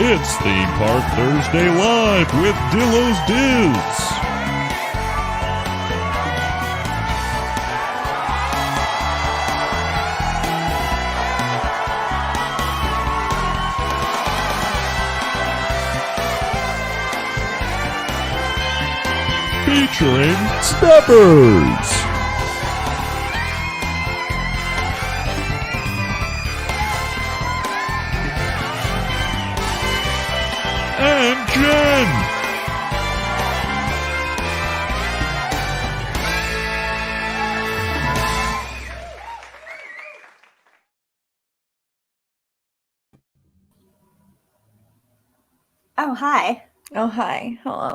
It's Theme Park Thursday Live with Dillos Diz. Featuring Stephers. And Jen. Oh, hi. Oh, hi. Hello.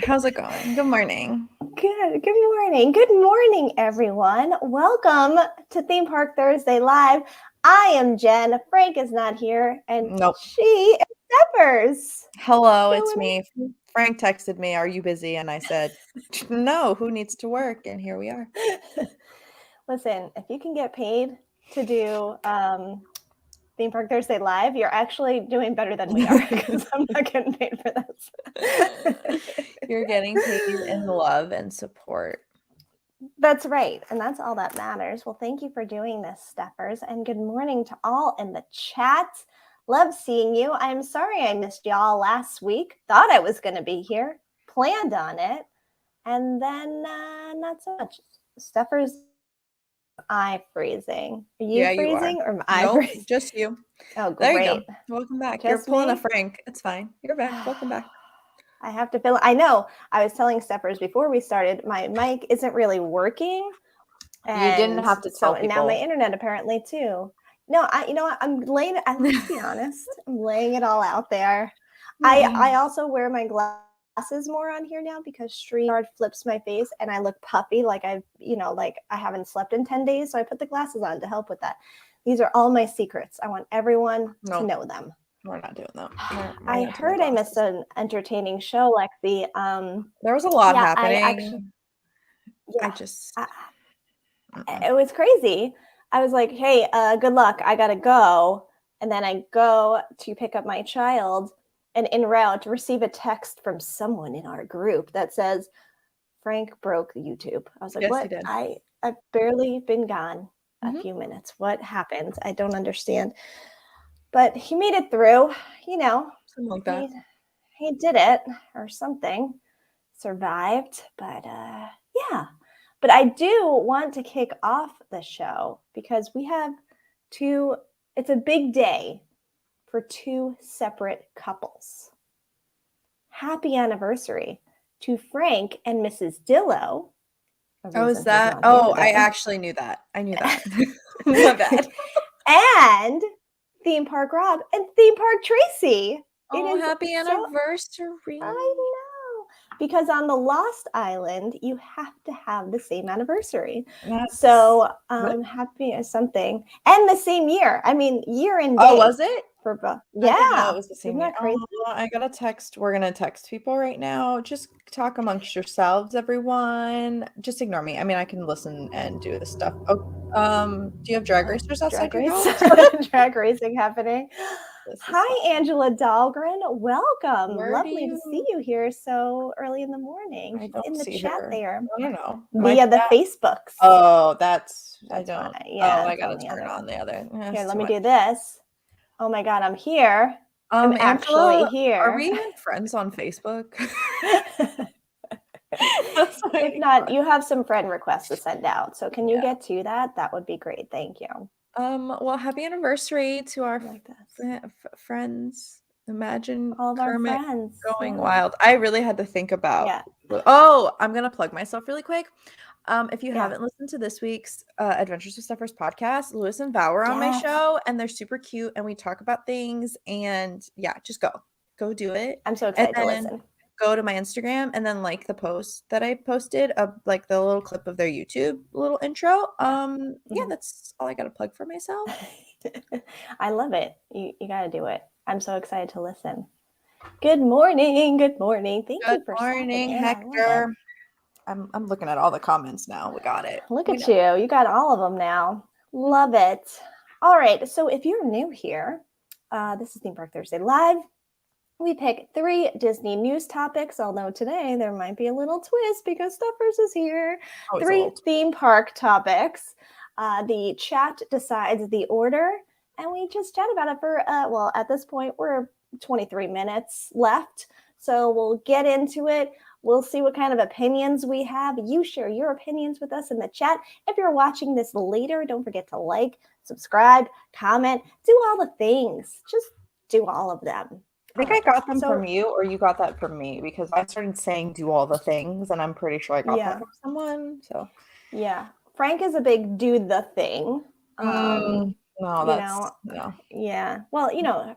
How's it going? Good morning. Good morning. Good morning, everyone. Welcome to Theme Park Thursday Live. I am Jen. Frank is not here, and she is Stephers. Hello, it's me. Frank texted me, "Are you busy?" And I said, "No, who needs to work?" And here we are. Listen, if you can get paid to do Theme Park Thursday Live, you're actually doing better than we are because I'm not getting paid for this. You're getting paid in love and support. That's right. And that's all that matters. Well, thank you for doing this, Stephers. And good morning to all in the chat. Love seeing you. I'm sorry I missed y'all last week. Thought I was going to be here. Planned on it. And then not so much. Stephers, I freezing. Are you freezing or am I freezing? Just you. Oh, great. There you go. Welcome back. You're pulling a Frank. It's fine. You're back. Welcome back. I have to fill. I know. I was telling Stephers before we started, my mic isn't really working. You didn't have to tell people. Now my internet apparently too. No, you know what? I'm laying. Let's be honest. I'm laying it all out there. Mm-hmm. I also wear my glasses more on here now because StreamYard flips my face and I look puffy, like I haven't slept in 10 days. So I put the glasses on to help with that. These are all my secrets. I want everyone to know them. We're not doing that. I heard I missed an entertaining show, Lexi. There was a lot happening. It was crazy. I was like, hey, good luck. I got to go. And then I go to pick up my child and en route receive a text from someone in our group that says, Frank broke YouTube. I was like, what? I've barely been gone a few minutes. What happened? I don't understand. But he made it through, something like that. He did it or something, survived. But yeah, but I do want to kick off the show because we have it's a big day for two separate couples. Happy anniversary to Frank and Mrs. Dillo. Oh, is that? Oh, I actually knew that. I knew that. My bad. And Theme Park Rob and Theme Park Tracy. Oh, happy anniversary. I know. Because on the Lost Island, you have to have the same anniversary. So happy or something. And the same year. I mean, year and day. Oh, was it? For both. Yeah. It was the same year. Crazy? Oh, I got a text. We're going to text people right now. Just talk amongst yourselves, everyone. Just ignore me. I mean, I can listen and do this stuff. Oh, do you have drag racers outside your house? Drag racing happening. Hi, Angela Dahlgren. Welcome. Lovely to see you here so early in the morning. I don't in the see chat her. there. I don't know. Via the Facebooks. Oh, I don't. Yeah, I got to turn on the other. Here, let me do this. Oh my God, I'm here. I'm actually here. Are we even friends on Facebook? If not, you have some friend requests to send out. So can you get to that? That would be great. Thank you. Well, happy anniversary to our friends. Imagine all of Kermit our friends going wild. I really had to think about. Oh, I'm gonna plug myself really quick. If you haven't listened to this week's Adventures with Stephers podcast, Lewis and Val were on my show, and they're super cute, and we talk about things. And just go do it. I'm so excited to listen. Go to my Instagram and then like the post that I posted of like the little clip of their YouTube little intro. That's all I got to plug for myself. I love it. You got to do it. I'm so excited to listen. Good morning. Good morning. Thank you for stopping in. Hector. I'm looking at all the comments now. We got it. Look at you. You got all of them now. Love it. All right. So if you're new here, This is Theme Park Thursday Live. We pick 3 Disney news topics, although today there might be a little twist because Stephers is here. 3 theme park topics. The chat decides the order, and we just chat about it for, at this point, we're 23 minutes left, so we'll get into it. We'll see what kind of opinions we have. You share your opinions with us in the chat. If you're watching this later, don't forget to like, subscribe, comment, do all the things. Just do all of them. I think I got them from you, or you got that from me, because I started saying do all the things, and I'm pretty sure I got that from someone. So yeah, Frank is a big do the thing. No. Yeah. Well,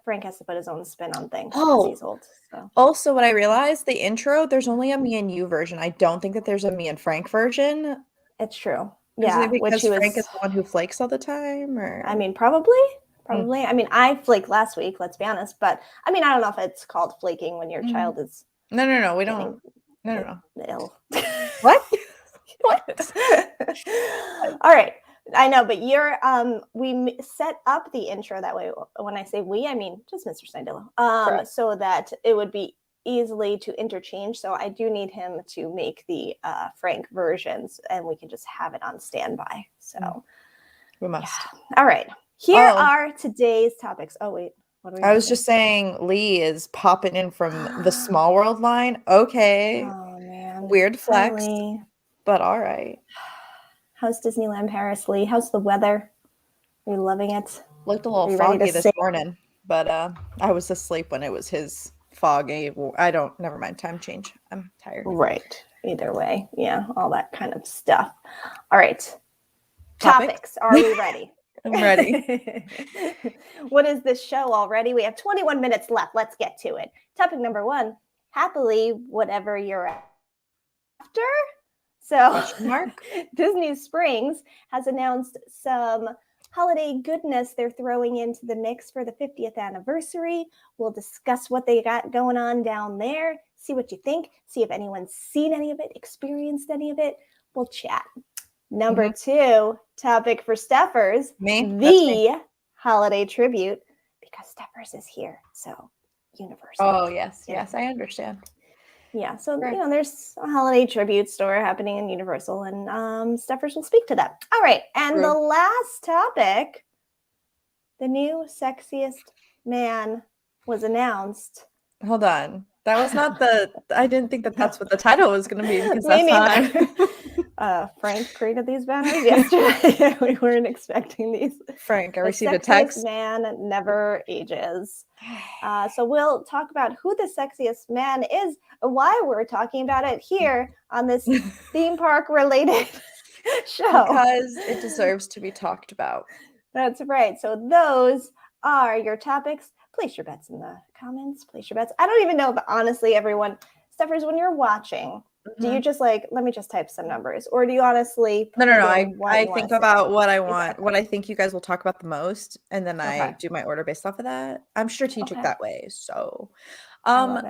Frank has to put his own spin on things because he's old. So. Also, what I realized, the intro, there's only a me and you version. I don't think that there's a me and Frank version. It's true. Yeah, because Frank is the one who flakes all the time, or I mean, probably. I mean, I flaked last week, let's be honest, but I mean, I don't know if it's called flaking when your child is No, we don't. No. Ill. What? What? All right. I know, but we set up the intro that way. When I say we, I mean just Mr. Dillo, so that it would be easily to interchange. So I do need him to make the Frank versions, and we can just have it on standby. So we must. Yeah. All right. Here are today's topics. Oh, wait. What are we I was just saying Lee is popping in from the Small World line. Okay. Oh, man. Weird flex, Lee. but all right. How's Disneyland Paris, Lee? How's the weather? Are you loving it? Looked a little foggy this morning, but I was asleep when it was his foggy. Never mind. Time change. I'm tired. Right. Either way. Yeah. All that kind of stuff. All right. Topics. Are we ready? I'm ready. What is this show already? We have 21 minutes left. Let's get to it. Topic number 1, happily, whatever you're after. So Disney Springs has announced some holiday goodness they're throwing into the mix for the 50th anniversary. We'll discuss what they got going on down there, see what you think, see if anyone's seen any of it, experienced any of it. We'll chat. Number 2 topic for Stephers, the holiday tribute, because Stephers is here, so Universal. Oh, yes, I understand. Yeah, so, there's a holiday tribute store happening in Universal, and Stephers will speak to that. All right, and the last topic, the new sexiest man was announced. Hold on. That was not I didn't think that's what the title was going to be, because that's not. Frank created these banners yesterday. We weren't expecting these. Frank, I received a text. Man never ages. So we'll talk about who the sexiest man is, and why we're talking about it here on this theme park related show. Because it deserves to be talked about. That's right. So those are your topics. Place your bets in the comments. Place your bets. I don't even know if, honestly, everyone, Stephers, when you're watching, do you just let me just type some numbers, or do you honestly? No. I think about what I want, what I think you guys will talk about the most, and then I do my order based off of that. I'm strategic that way. So,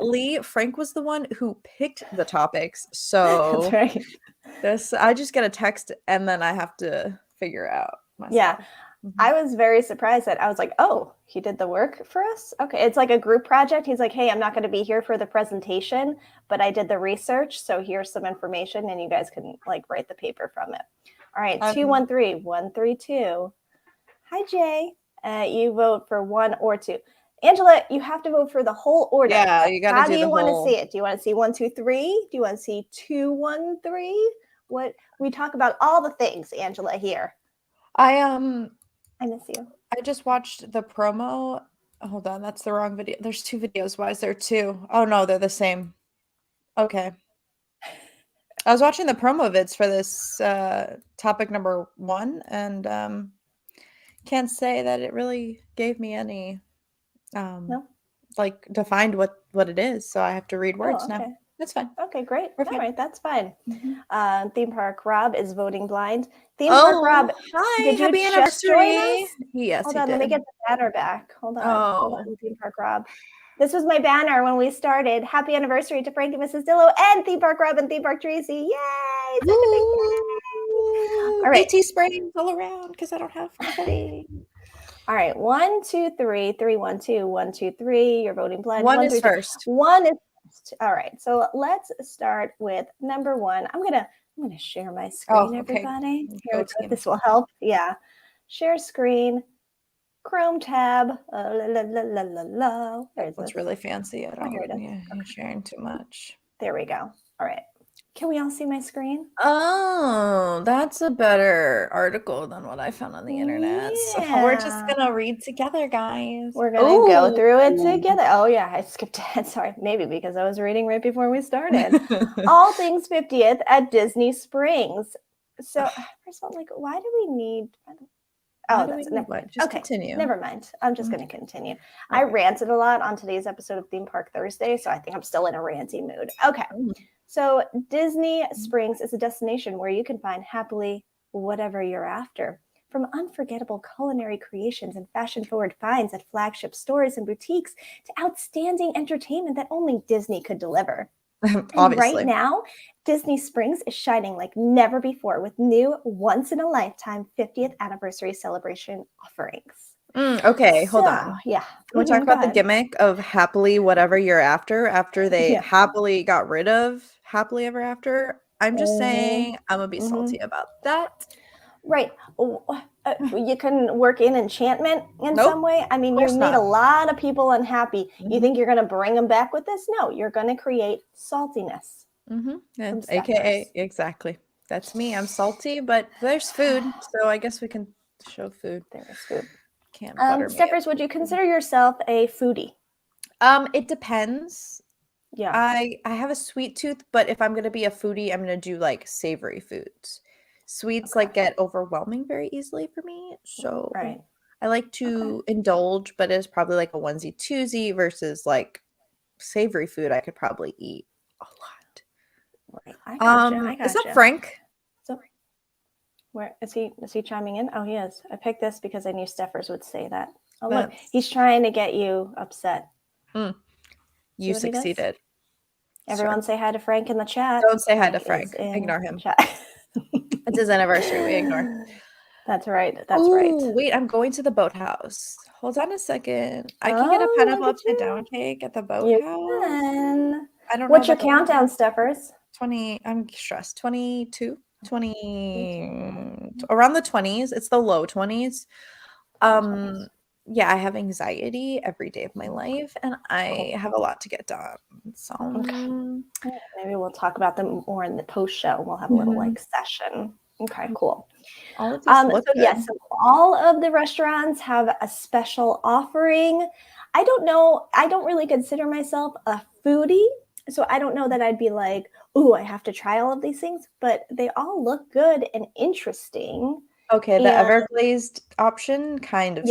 Lee, Frank was the one who picked the topics. So that's right. I just get a text, and then I have to figure out myself. Yeah. I was very surprised that I was like, oh, he did the work for us? Okay. It's like a group project. He's like, hey, I'm not going to be here for the presentation, but I did the research. So here's some information, and you guys can write the paper from it. All right. 213-132. Hi, Jay. You vote for 1 or 2. Angela, you have to vote for the whole order. Yeah, you got to do the whole. How do you want to see it? Do you want to see 1, 2, 3? Do you want to see 2, 1, 3? What we talk about all the things, Angela, here. I miss you. I just watched the promo. Hold on, that's the wrong video. There's 2 videos. Why is there 2? Oh no, they're the same. Okay. I was watching the promo vids for this topic number 1, and can't say that it really gave me any defined what it is. So I have to read words now. That's fine. Okay, great. All right, that's fine. Theme Park Rob is voting blind. Theme Park Rob, hi, did you happy anniversary. Yes, hold on, let me get the banner back. Hold on, Theme Park Rob. This was my banner when we started. Happy anniversary to Frank and Mrs. Dillo and Theme Park Rob and Theme Park Tracy. Yay! Such a big day. All right. BT sprays all around because I don't have confetti. All right. 1, 2, 3, 3, 1, 2, 1, 2, 3. Your voting pledge. One is first. One is first. All right. So let's start with number 1. I'm gonna share my screen, everybody. Here, this will help. Yeah. Share screen. Chrome tab. It's really fancy. I don't. You're sharing too much. There we go. All right. Can we all see my screen? Oh, that's a better article than what I found on the internet. Yeah. So we're just gonna read together, guys. We're gonna go through it together. Oh yeah, I skipped ahead. Sorry, maybe because I was reading right before we started. All things 50th at Disney Springs. So first of all, like, why do we need? Continue. Never mind. I'm just going to continue. Okay. I ranted a lot on today's episode of Theme Park Thursday, so I think I'm still in a ranty mood. Okay. So Disney Springs is a destination where you can find happily whatever you're after. From unforgettable culinary creations and fashion-forward finds at flagship stores and boutiques to outstanding entertainment that only Disney could deliver. Obviously. Right now, Disney Springs is shining like never before with new once-in-a-lifetime 50th anniversary celebration offerings. Okay, hold on. Yeah. Can we talk about the gimmick of happily whatever you're after they happily got rid of happily ever after? I'm just saying I'm going to be salty about that. Right. You can work in enchantment in some way. I mean, you made a lot of people unhappy. You think you're going to bring them back with this? No, you're going to create saltiness. AKA, exactly. That's me. I'm salty, but there's food. So I guess we can show food. There is food. Can't butter Stephers, would you consider yourself a foodie? It depends. Yeah. I have a sweet tooth, but if I'm going to be a foodie, I'm going to do like savory foods. Sweets like get overwhelming very easily for me. So I like to indulge, but it's probably like a onesie twosie versus like savory food I could probably eat a lot. Right. I gotcha. Is that Frank? So where is he? Is he chiming in? Oh, he is. I picked this because I knew Stephers would say that. Oh, look, he's trying to get you upset. You succeeded. Everyone say hi to Frank in the chat. Don't say hi to Frank. Ignore him. It's his anniversary. We ignore. That's right. That's right. Wait, I'm going to the boathouse. Hold on a second. I can get a pineapple upside down cake at the boathouse. I don't know. What's your countdown, Stephers? 20. I'm stressed. 22. 20. Around the 20s. It's the low 20s. Yeah, I have anxiety every day of my life, and I have a lot to get done. So maybe we'll talk about them more in the post show. We'll have a little like session. Okay, cool. So all of the restaurants have a special offering. I don't know. I don't really consider myself a foodie, so I don't know that I'd be like, "Ooh, I have to try all of these things." But they all look good and interesting. Okay, the Everglazed option kind of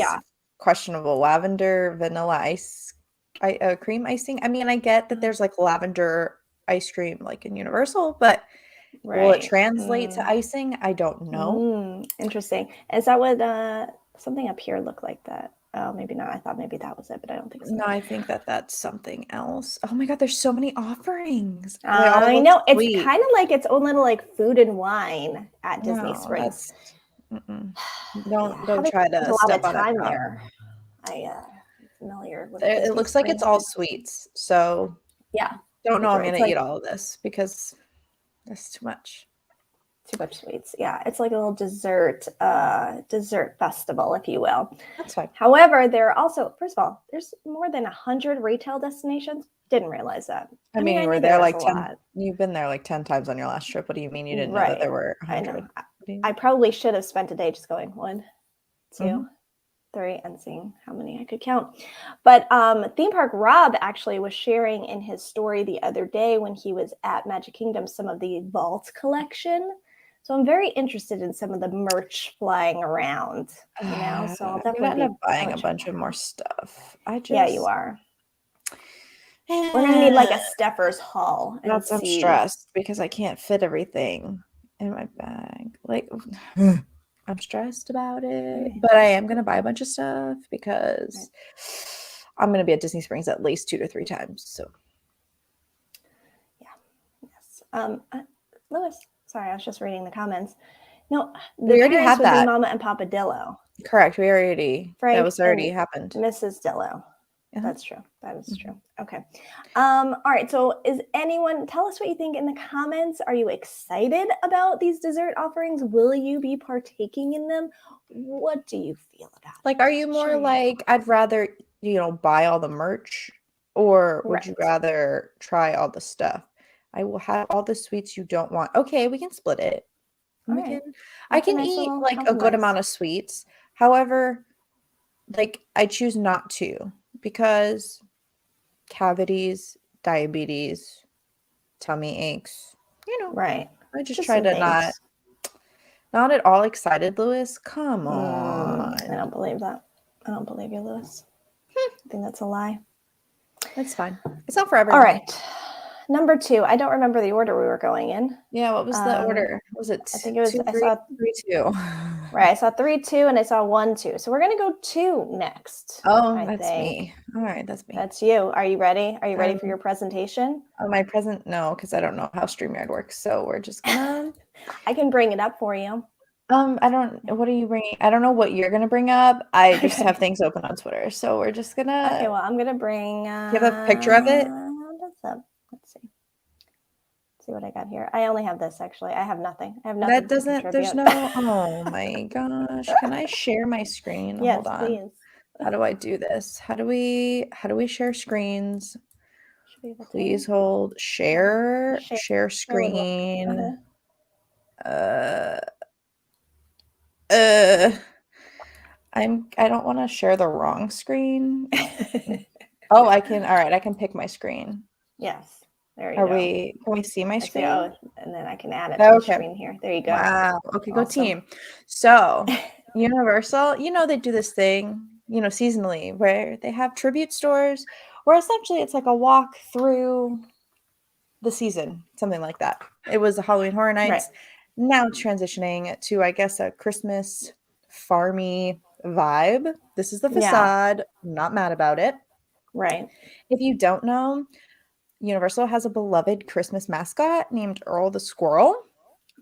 questionable. Lavender vanilla cream icing. I mean, I get that there's like lavender ice cream like in Universal, but will it translate to icing? I don't know. Interesting. Is that what something up here looked like that? Oh, maybe not. I thought maybe that was it, but I don't think so. No, I think that's something else. Oh my God, there's so many offerings. I know. It's kind of like its own little like food and wine at Disney Springs. Don't try to step on it there. I'm familiar with it. It looks like it's all sweets. So don't know I'm going to eat all of this because that's too much. Too much sweets. Yeah, it's like a little dessert festival, if you will. That's fine. However, there are also, first of all, there's more than 100 retail destinations. Didn't realize that. I mean, you were there like 10. You've been there like 10 times on your last trip. What do you mean you didn't know that there were 100? I probably should have spent a day just going 1, 2, 3, and seeing how many I could count. But Theme Park Rob actually was sharing in his story the other day when he was at Magic Kingdom some of the vault collection. So I'm very interested in some of the merch flying around. You know, so I'll definitely end up buying a bunch of more stuff. Yeah, you are. We're gonna need like a Stephers haul. I'm stressed because I can't fit everything in my bag. Like, I'm stressed about it, but I am gonna buy a bunch of stuff because I'm gonna be at Disney Springs at least 2 to 3 times. So, Lewis. Sorry, I was just reading the comments. No, we already had would that. be Mama and Papa Dillo. Correct. Frank that was already happened. Mrs. Dillo. Uh-huh. That's true. That is true. Okay. All right. So tell us what you think in the comments. Are you excited about these dessert offerings? Will you be partaking in them? What do you feel about it? Like, are you more like, I'd rather, buy all the merch, or would you rather try all the stuff? I will have all the sweets you don't want. Okay, we can split it. I can eat like a good amount of sweets. However, like, I choose not to because cavities, diabetes, tummy aches, Right. I just try to not at all excited, Lewis. Come on. I don't believe that. I don't believe you, Lewis. I think that's a lie. That's fine. It's not for everyone. All right. Number 2. I don't remember the order we were going in. Yeah, what was the order? Was it? I think it was 2, 3, I saw 3, 2. Right, I saw 3, 2, and I saw 1, 2. So we're gonna go 2 next. That's me. All right, that's me. That's you. Are you ready? Are you ready for your presentation? My present? No, because I don't know how StreamYard works. So we're just gonna. I can bring it up for you. I don't. What are you bringing? I don't know what you're gonna bring up. I just have things open on Twitter, so we're just gonna. Okay, well, I'm gonna bring. You have a picture of it? Let's see. See what I got here. I only have this actually. I have nothing. I have nothing. That doesn't. There's no. Oh my gosh! Can I share my screen? Yes, Hold on. please. How do I do this? How do we share screens? Please hold. Share screen. I don't want to share the wrong screen. Oh, I can. All right, I can pick my screen. Yes. There you go. Can we see my screen? And then I can add it to the screen here. There you go. Wow. Okay, go team. So, Universal, they do this thing, seasonally, where they have tribute stores, where essentially it's like a walk through the season, something like that. It was the Halloween Horror Nights. Right. Now transitioning to, I guess, a Christmas farmy vibe. This is the facade. I'm not mad about it. Right. If you don't know, Universal has a beloved Christmas mascot named Earl the Squirrel.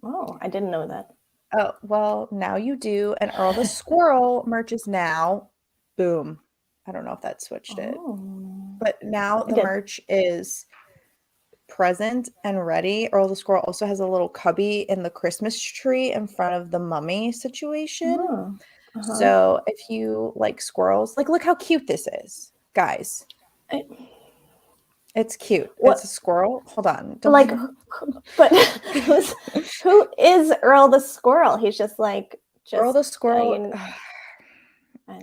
Oh, I didn't know that. Oh, well, now you do. And Earl the Squirrel merch is now, boom. I don't know if that switched it. But now the merch is present and ready. Earl the Squirrel also has a little cubby in the Christmas tree in front of the mummy situation. So if you like squirrels, like, look how cute this is, guys. It's cute. It's a squirrel. Hold on. But who is Earl the Squirrel? He's just Earl the Squirrel.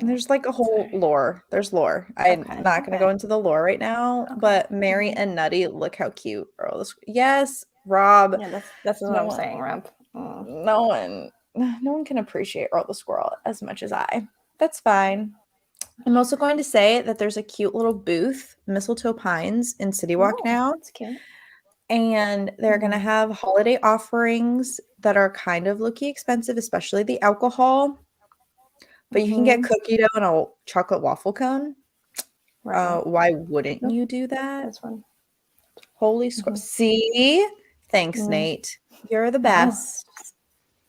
There's like a whole lore. There's lore. I'm not going to go into the lore right now, but Mary and Nutty, look how cute Earl the Squirrel. Yes, Rob. Yeah, that's what I'm saying, Rob. No one can appreciate Earl the Squirrel as much as I. That's fine. I'm also going to say that there's a cute little booth, Mistletoe Pines, in City Walk now. That's cute. And they're going to have holiday offerings that are kind of low-key expensive, especially the alcohol. But you can get cookie dough and a chocolate waffle cone. Right. Why wouldn't you do that? This one. Holy squirrel. See? Thanks, Nate. You're the best.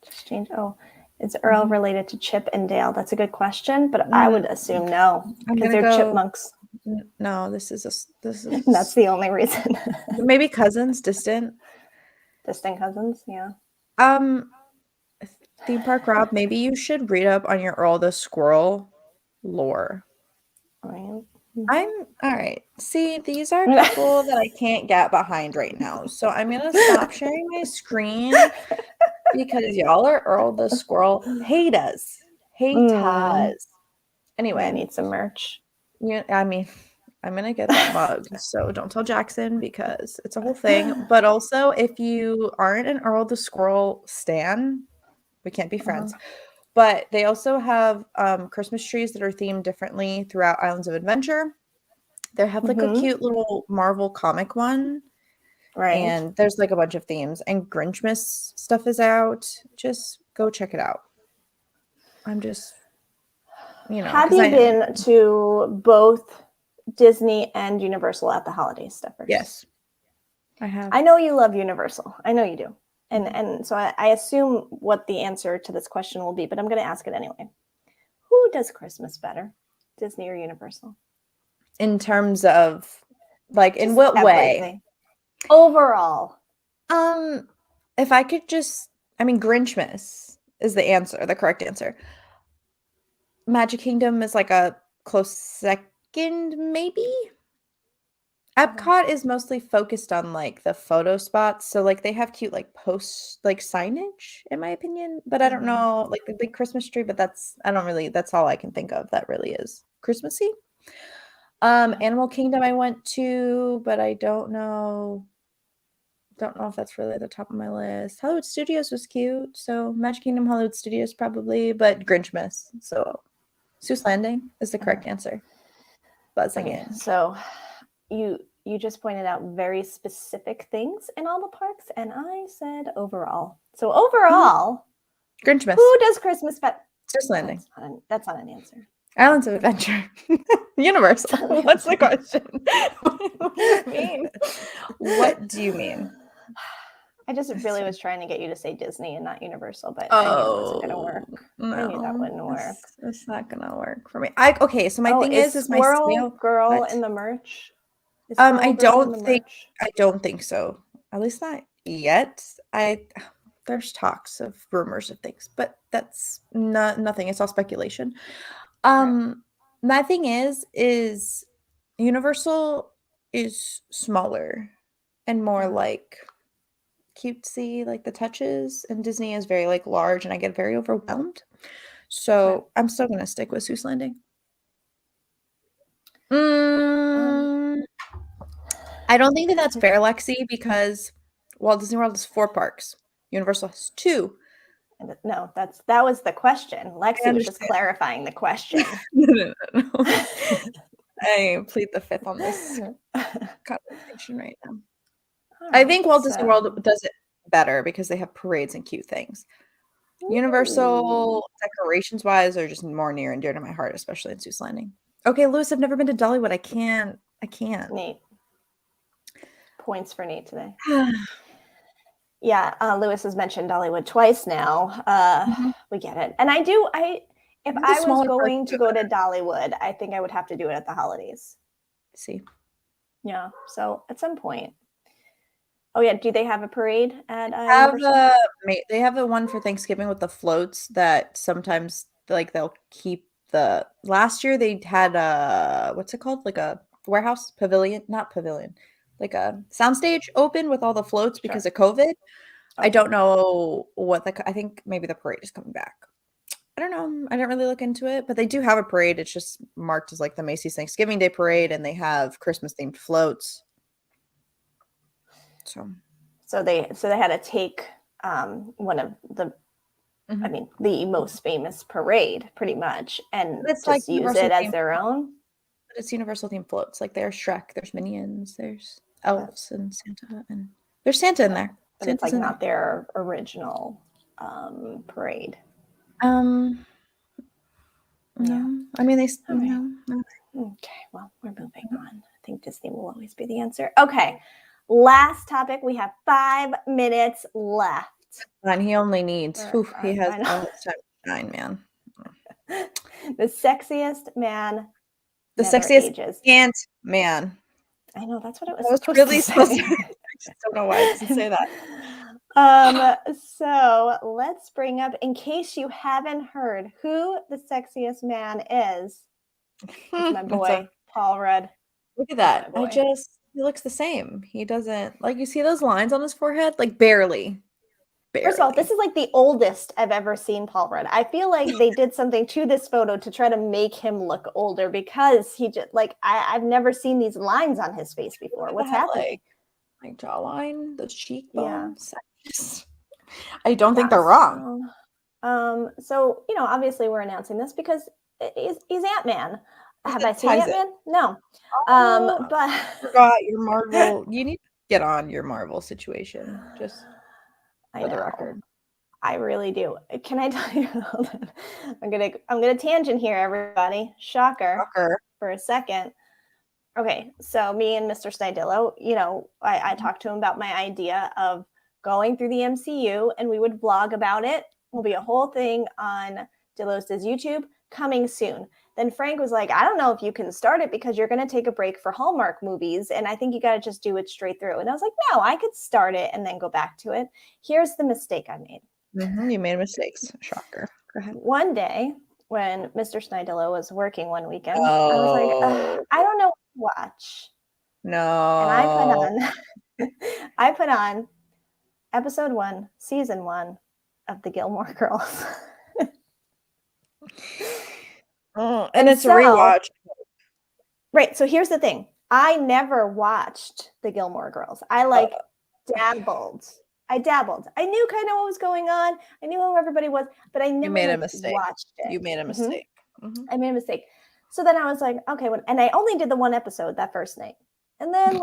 Just change. Oh. Is Earl related to Chip and Dale? That's a good question, but I would assume no, because they're chipmunks. No, this is. That's the only reason. Maybe cousins, distant cousins. Yeah. Theme Park Rob, maybe you should read up on your Earl the Squirrel lore. Right. I'm all right. See, these are people that I can't get behind right now, so I'm gonna stop sharing my screen. Because y'all are Earl the Squirrel haters. Anyway. I need some merch. Yeah, I mean, I'm going to get that mug. So don't tell Jackson because it's a whole thing. But also, if you aren't an Earl the Squirrel stan, we can't be friends. But they also have Christmas trees that are themed differently throughout Islands of Adventure. They have like a cute little Marvel comic one. Right. And there's like a bunch of themes, and Grinchmas stuff is out. Just go check it out. I'm just, Have you been to both Disney and Universal at the holidays, Stephers? Yes, I have. I know you love Universal. I know you do. And so I assume what the answer to this question will be, but I'm going to ask it anyway. Who does Christmas better, Disney or Universal? In terms of, like, in Just what everything. way? Overall. If I could just, Grinchmas is the answer, the correct answer. Magic Kingdom is like a close second, maybe. Epcot is mostly focused on like the photo spots, so like they have cute like posts, like signage, in my opinion. But I don't know, like the big Christmas tree. But that's all I can think of that really is Christmassy. Animal Kingdom I went to, but I don't know if that's really at the top of my list. Hollywood Studios was cute, so Magic Kingdom, Hollywood Studios probably, but Grinchmas. So Seuss Landing is the correct answer. Buzzing in. So you just pointed out very specific things in all the parks, and I said overall. So overall, Grinchmas. Who does Christmas better? Seuss Landing. That's not an answer. Islands of Adventure. Universal. What's the question? What do you mean? What do you mean? I just really was trying to get you to say Disney and not Universal, but I knew it wasn't going to work. No, I knew that wouldn't work. It's not going to work for me. Okay, so my thing is my Squirrel Girl in the merch? I don't think so. At least not yet. There's talks of rumors of things, but that's nothing. It's all speculation. My thing is Universal is smaller and more like cutesy, like the touches, and Disney is very like large, and I get very overwhelmed. So I'm still gonna stick with Seuss Landing. I don't think that's fair, Lexi, because Walt Disney World has 4 parks. Universal has 2. No, that was the question. Lexi was just clarifying the question. No. I plead the fifth on this conversation right now. I think Walt Disney World does it better because they have parades and cute things. Universal decorations wise are just more near and dear to my heart, especially in Seuss Landing. Okay, Lewis, I've never been to Dollywood. I can't. Nate. Points for Nate today. Yeah, Lewis has mentioned Dollywood twice now. We get it. And if I was going to go to Dollywood, I think I would have to do it at the holidays. See. Yeah, so at some point. Oh yeah, do they have a parade at they have the one for Thanksgiving with the floats that sometimes like they'll keep last year they had what's it called? Like a warehouse pavilion, not pavilion. Like a soundstage open with all the floats because of COVID. Okay. I don't know I think maybe the parade is coming back. I don't know. I didn't really look into it, but they do have a parade. It's just marked as like the Macy's Thanksgiving Day parade, and they have Christmas themed floats. So they had to take one of the the most famous parade pretty much, and it's just like use it as their own. But it's Universal themed floats. Like there's Shrek, there's Minions, there's elves and Santa, and there's Santa in there. But Santa's it's like not their original parade. No. I mean, they still know. Okay, well, we're moving on. I think Disney will always be the answer. Okay, last topic. We have 5 minutes left. And he only needs, he has all his time to shine, man. The sexiest man. The sexiest Ant-Man. I know, that's what it was supposed to say. I just don't know why I didn't say that. So let's bring up, in case you haven't heard, who the sexiest man is. It's my boy, Paul Rudd. Look at that. He looks the same. He doesn't, like, you see those lines on his forehead? Like, barely. First of all, this is like the oldest I've ever seen Paul Rudd. I feel like they did something to this photo to try to make him look older because he just, like, I've never seen these lines on his face before. What's happening? Like jawline, those cheekbones. Yeah. I don't think they're wrong. So, obviously we're announcing this because he's Ant-Man. Have I seen Ant-Man? No. But I forgot your Marvel. You need to get on your Marvel situation. Just for the record. I really do. Can I tell you? Hold on. I'm gonna tangent here, everybody. Shocker. For a second. Okay, so me and Mr. Dillo, I talked to him about my idea of going through the MCU, and we would vlog about it. Will be a whole thing on Dillos Does YouTube coming soon. Then Frank was like, I don't know if you can start it because you're going to take a break for Hallmark movies. And I think you got to just do it straight through. And I was like, no, I could start it and then go back to it. Here's the mistake I made. You made mistakes. Shocker. Go ahead. One day when Mr. Snidillo was working one weekend, I was like, I don't know what to watch. No. And I put on episode 1, season 1 of the Gilmore Girls. And it's a rewatch. Right. So here's the thing. I never watched the Gilmore Girls. I dabbled. I knew kind of what was going on. I knew who everybody was, but I never watched it. You made a mistake. I made a mistake. So then I was like, okay, and I only did the one episode that first night. And then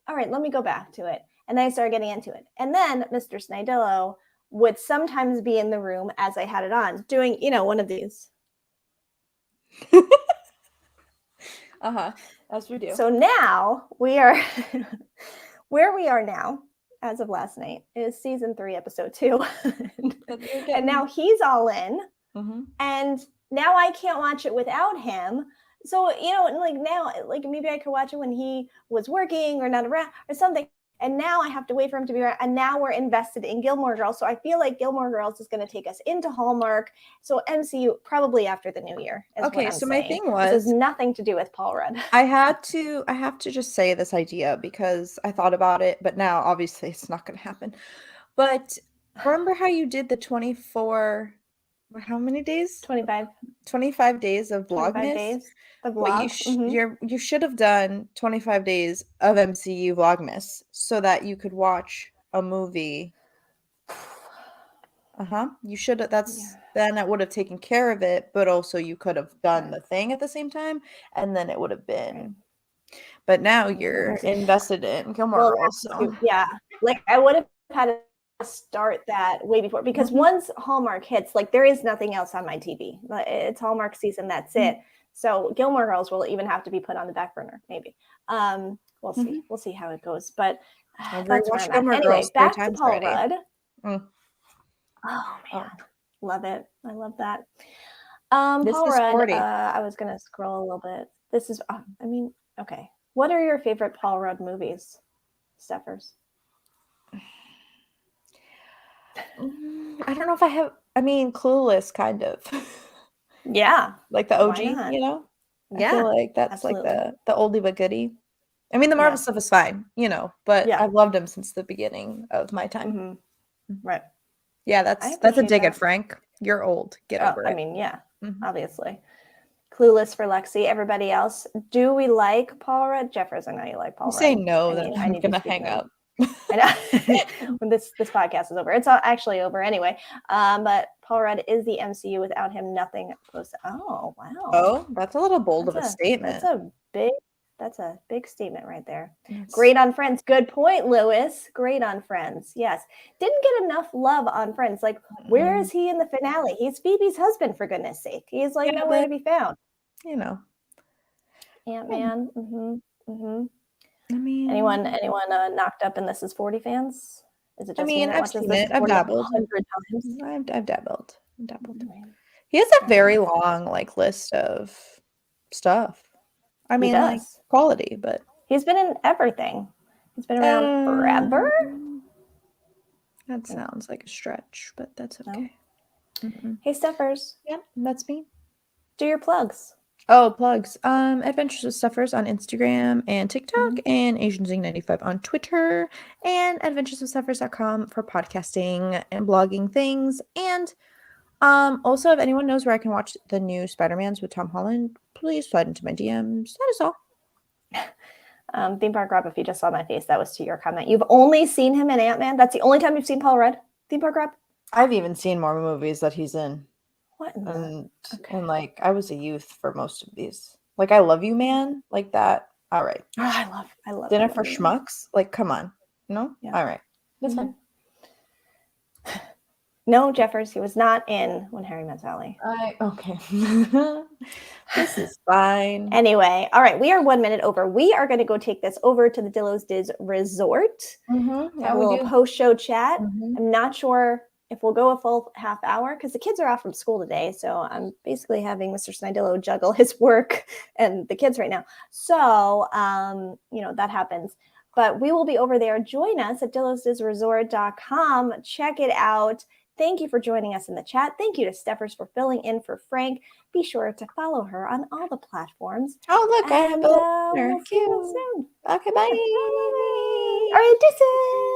all right, let me go back to it. And then I started getting into it. And then Mr. Snidillo would sometimes be in the room as I had it on doing, one of these. As we do. So now we are where we are now, as of last night, is season 3, episode 2. And now he's all in. And now I can't watch it without him. So, now, maybe I could watch it when he was working or not around or something. And now I have to wait for him to be around. And now we're invested in Gilmore Girls. So I feel like Gilmore Girls is going to take us into Hallmark. So MCU probably after the new year. Okay, so my thing was, this has nothing to do with Paul Rudd. I have to just say this idea because I thought about it, but now obviously it's not going to happen. But remember how you did the 24, how many days? 25 days of Vlogmas. 25 days. The vlog. You should have done 25 days of MCU Vlogmas so that you could watch a movie. You should have. Then it would have taken care of it, but also you could have done the thing at the same time, and then it would have been. But now you're invested in Gilmore Girls. So. Yeah, I would have had to start that way before because once Hallmark hits, there is nothing else on my TV. It's Hallmark season. That's it. So Gilmore Girls will even have to be put on the back burner, maybe. We'll see. We'll see how it goes. But that's where I'm at. Anyway, back to Paul Rudd. Oh man, love it. I love that. Paul Rudd. I was gonna scroll a little bit. This is. Okay. What are your favorite Paul Rudd movies, Stephers? I don't know if I have. Clueless, kind of. Yeah, like the OG, I feel like that's absolutely. Like the oldie but goodie. The Marvel stuff is fine, but I've loved him since the beginning of my time. Right. Yeah, that's a dig at Frank. You're old. Get over it. Obviously. Clueless for Lexi. Everybody else, do we like Paul Rudd? Jeffers, I know you like Paul Rudd. Say no, then I'm gonna hang up. I know. When this podcast is over. It's actually over anyway. But Paul Rudd is the MCU. Without him, nothing goes. Oh, wow. Oh, that's a little bold of a statement. That's a big statement right there. Yes. Great on Friends. Good point, Lewis. Great on Friends. Yes. Didn't get enough love on Friends. Where is he in the finale? He's Phoebe's husband, for goodness sake. He's nowhere to be found. Ant-Man. Anyone knocked up in This Is 40 fans? Is it just me that watches this? I've dabbled 100 times. I've dabbled. He has a very long list of stuff. Quality, but he's been in everything. He's been around forever. That sounds like a stretch, but that's okay. No. Hey, Stephers. Yeah, that's me. Do your plugs. Oh, plugs. Adventures with Stephers on Instagram and TikTok, and AsianZing95 on Twitter, and adventureswithstephers.com for podcasting and blogging things. And also, if anyone knows where I can watch the new Spider-Mans with Tom Holland, please slide into my DMs. That is all. Theme Park Rob, if you just saw my face, that was to your comment. You've only seen him in Ant-Man? That's the only time you've seen Paul Rudd? Theme Park Rob? I've even seen more movies that he's in. What? And I was a youth for most of these. I Love You Man, like that. All right. Oh, I love Dinner for Schmucks. Come on. No? Yeah. All right. That's fine. No, Jeffers. He was not in When Harry Met Sally. Okay. This is fine. Anyway, all right. We are 1 minute over. We are going to go take this over to the Dillos Diz Resort. Yeah, have a little post-show chat. Mm-hmm. I'm not sure if we'll go a full half hour because the kids are off from school today. So I'm basically having Mr. Snidillo juggle his work and the kids right now. So, that happens. But we will be over there. Join us at dillosdizresort.com. Check it out. Thank you for joining us in the chat. Thank you to Stephers for filling in for Frank. Be sure to follow her on all the platforms. Oh, look, I have we'll see you soon. Okay, bye. All right, deuces.